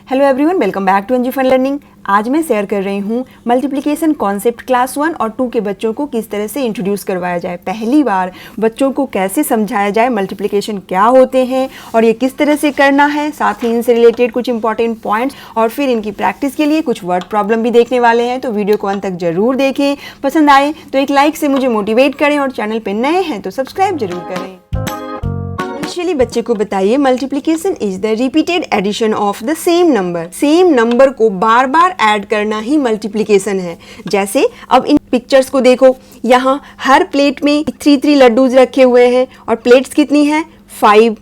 Hello everyone, welcome back to NG fun learning. आज मैं share कर रही हूँ मल्टीप्लिकेशन कॉन्सेप्ट क्लास 1 और 2 के बच्चों को किस तरह से इंट्रोड्यूस करवाया जाए। पहली बार बच्चों को कैसे समझाया जाए मल्टीप्लिकेशन क्या होते हैं और ये किस तरह से करना है, साथ ही इनसे रिलेटेड कुछ इंपॉर्टेंट पॉइंट्स और फिर इनकी प्रैक्टिस के लिए कुछ वर्ड प्रॉब्लम भी देखने वाले हैं। तो वीडियो को अंत तक जरूर देखें। पसंद आए तो एक लाइक से मुझे मोटिवेट करें और चैनल पर नए हैं तो सब्सक्राइब जरूर करें। इनिशियली बच्चे को बताइए multiplication is the repeated addition of the same number. Same number को बार बार ऐड करना ही मल्टीप्लिकेशन है। जैसे अब इन पिक्चर्स को देखो, यहाँ हर प्लेट में 3 लड्डूज रखे हुए हैं और प्लेट्स कितनी हैं 5।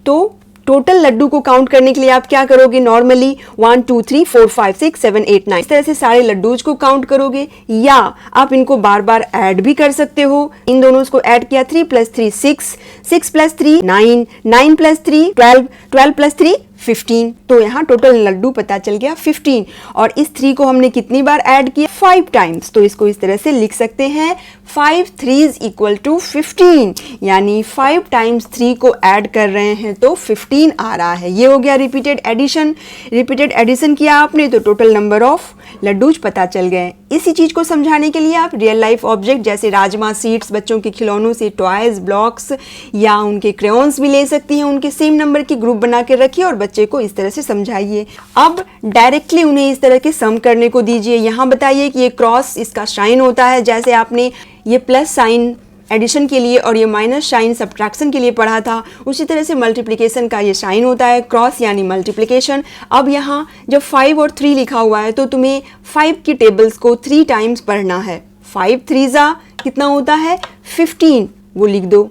तो टोटल लड्डू को काउंट करने के लिए आप क्या करोगे, नॉर्मली 1 2 3 4 5 6 7 8 9 इस तरह से सारे लड्डूज को काउंट करोगे, या आप इनको बार बार ऐड भी कर सकते हो। इन दोनों को ऐड किया 3 + 3 6, 6 + 3 9, 9 + 3 12, 12 + 3 15। तो यहाँ टोटल लड्डू पता चल गया 15 और इस 3 को हमने कितनी बार ऐड किया 5 टाइम्स। तो इसको इस तरह से लिख सकते हैं 5 3s = 15, यानी 5 टाइम्स 3 को ऐड कर रहे हैं तो 15 आ रहा है। ये हो गया रिपीटेड एडिशन। रिपीटेड एडिशन किया आपने तो टोटल नंबर ऑफ लड्डूज पता चल गए। इसी चीज को समझाने के लिए आप रियल लाइफ ऑब्जेक्ट जैसे राजमा सीड्स, बच्चों के खिलौनों से टॉयज, ब्लॉक्स या उनके क्रेयॉन्स भी ले सकती हैं। उनके सेम नंबर के ग्रुप बना के रखिए और बच्चे को इस तरह से समझाइए। अब डायरेक्टली उन्हें इस तरह के सम करने को दीजिए। यहाँ बताइए कि ये क्रॉस इसका साइन होता है, जैसे आपने ये प्लस साइन एडिशन के लिए और ये माइनस साइन सब्ट्रैक्शन के लिए पढ़ा था, उसी तरह से मल्टीप्लिकेशन का ये साइन होता है क्रॉस यानी मल्टीप्लिकेशन। अब यहाँ जब 5 और 3 लिखा हुआ है तो तुम्हें 5 की टेबल्स को 3 टाइम्स पढ़ना है। 5 3 कितना होता है 15, वो लिख दो।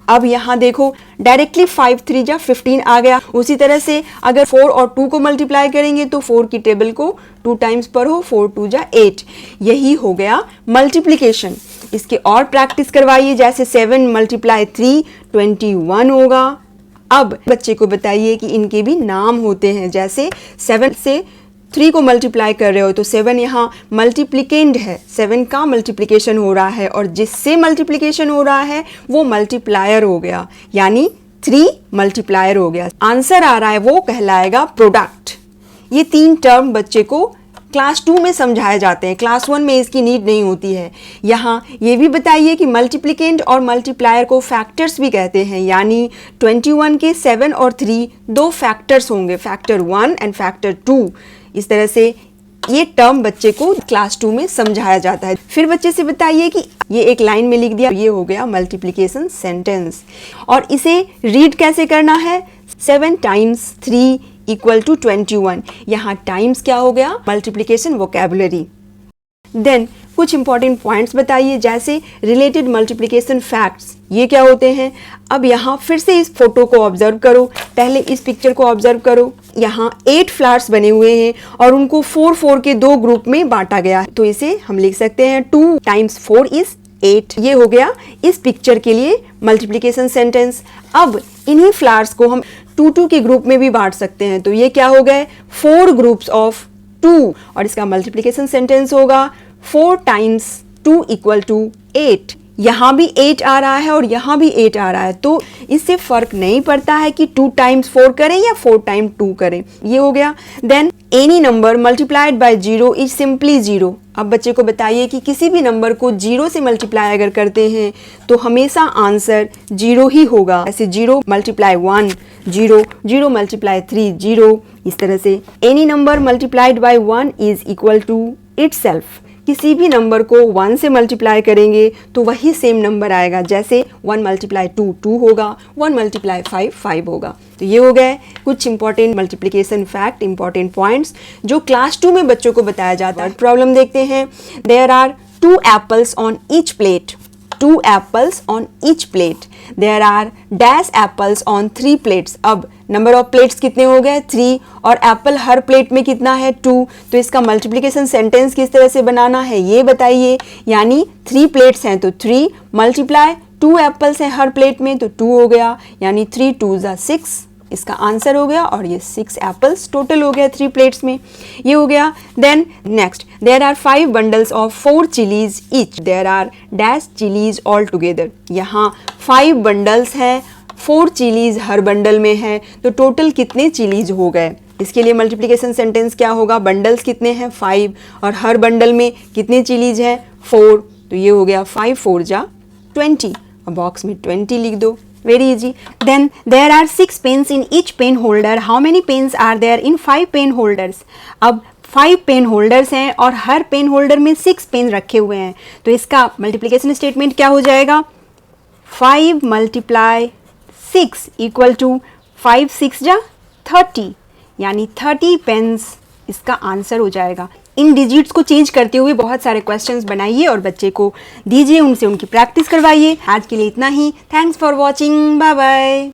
अब यहाँ देखो डायरेक्टली 5 3 15 आ गया। उसी तरह से अगर 4 और 2 को मल्टीप्लाई करेंगे तो 4 की टेबल को 2 टाइम्स पढ़ो, 4 2 8। यही हो गया मल्टीप्लिकेशन। इसके और प्रैक्टिस करवाइए, जैसे 7 × 3 21 होगा। अब बच्चे को बताइए कि इनके भी नाम होते हैं। जैसे 7 से 3 को मल्टीप्लाई कर रहे हो तो 7 यहाँ मल्टीप्लिकेंड है, 7 का मल्टीप्लिकेशन हो रहा है और जिससे मल्टीप्लिकेशन हो रहा है वो मल्टीप्लायर हो गया, यानी 3 मल्टीप्लायर हो गया। आंसर आ रहा है वो कहलाएगा प्रोडक्ट। ये 3 टर्म बच्चे को क्लास 2 में समझाए जाते हैं, क्लास 1 में इसकी नीड नहीं होती है। यहाँ ये भी बताइए कि मल्टीप्लिकेंट और मल्टीप्लायर को फैक्टर्स भी कहते हैं, यानी 21 के 7 और 3 दो फैक्टर्स होंगे, फैक्टर 1 एंड फैक्टर 2। इस तरह से ये टर्म बच्चे को क्लास 2 में समझाया जाता है। फिर बच्चे से बताइए कि ये एक लाइन में लिख दिया, ये हो गया मल्टीप्लिकेशन सेंटेंस। और इसे रीड कैसे करना है, 7 × 3 = 21। यहाँ टाइम्स क्या हो गया, मल्टीप्लिकेशन वोकैबुलरी। देन कुछ इंपॉर्टेंट पॉइंट्स बताइए, जैसे रिलेटेड मल्टीप्लिकेशन फैक्ट्स, ये क्या होते हैं। अब यहाँ फिर से इस फोटो को ऑब्जर्व करो, पहले इस पिक्चर को ऑब्जर्व करो। यहाँ 8 फ्लावर्स बने हुए हैं और उनको 4 4 के 2 ग्रुप में बांटा गया है। तो इसे हम लिख सकते हैं 2 × 4 = 8। ये हो गया इस पिक्चर के लिए मल्टीप्लिकेशन सेंटेंस। अब इन्हीं फ्लावर्स को हम 2 2 के ग्रुप में भी बांट सकते हैं, तो ये क्या हो गए 4 ग्रुप्स ऑफ 2 और इसका मल्टीप्लिकेशन सेंटेंस होगा 4 × 2 = 8। यहाँ भी 8 आ रहा है और यहाँ भी 8 आ रहा है, तो इससे फर्क नहीं पड़ता है कि 2 × 4 करें या 4 × 2 करें। ये हो गया। Then any number multiplied by 0 is simply 0। अब बच्चे को बताइए कि किसी भी नंबर को 0 से मल्टीप्लाई अगर करते हैं तो हमेशा आंसर 0 ही होगा। ऐसे 0 × 1 0, 0 × 3 0। इस तरह से any number multiplied by 1 is equal to itself. किसी भी नंबर को 1 से मल्टीप्लाई करेंगे तो वही सेम नंबर आएगा, जैसे 1 × 2 2 होगा, 1 × 5 5 होगा। तो ये हो गए कुछ important multiplication fact, important points जो क्लास 2 में बच्चों को बताया जाता है। प्रॉब्लम देखते हैं। There are 2 apples on each plate. 2 apples on each plate. There are dash apples on 3 plates. अब नंबर ऑफ प्लेट्स कितने हो गए 3 और एप्पल हर प्लेट में कितना है 2। तो इसका मल्टीप्लिकेशन सेंटेंस किस तरह से बनाना है ये बताइए। यानी 3 प्लेट्स हैं तो 3 मल्टीप्लाई 2 एप्पल्स हैं हर प्लेट में तो 2 हो गया, यानी 3 2 6 इसका आंसर हो गया। और ये 6 एप्पल्स टोटल हो गया 3 प्लेट्स में, ये हो गया। Then next, there are 5 bundles of 4 chilies each. There are dash chilies all together. यहाँ 5 बंडल्स हैं, 4 चिलीज हर बंडल में है, तो टोटल कितने चिलीज हो गए। इसके लिए मल्टीप्लिकेशन सेंटेंस क्या होगा, बंडल्स कितने हैं 5 और हर बंडल में कितने चिलीज हैं 4, तो ये हो गया 5 4 जा 20 और बॉक्स में 20 लिख दो, very easy. Then there are 6 pens in each pen holder, how many pens are there in 5 pen holders. अब 5 पेन होल्डर्स हैं और हर पेन होल्डर में 6 पेन रखे हुए हैं, तो इसका मल्टीप्लिकेशन स्टेटमेंट क्या हो जाएगा, 5 × 6 इक्वल टू 5 6 जा 30, यानी 30 पेन्स इसका आंसर हो जाएगा। इन डिजिट्स को चेंज करते हुए बहुत सारे क्वेश्चंस बनाइए और बच्चे को दीजिए, उनसे उनकी प्रैक्टिस करवाइए। आज के लिए इतना ही, thanks for watching, bye bye.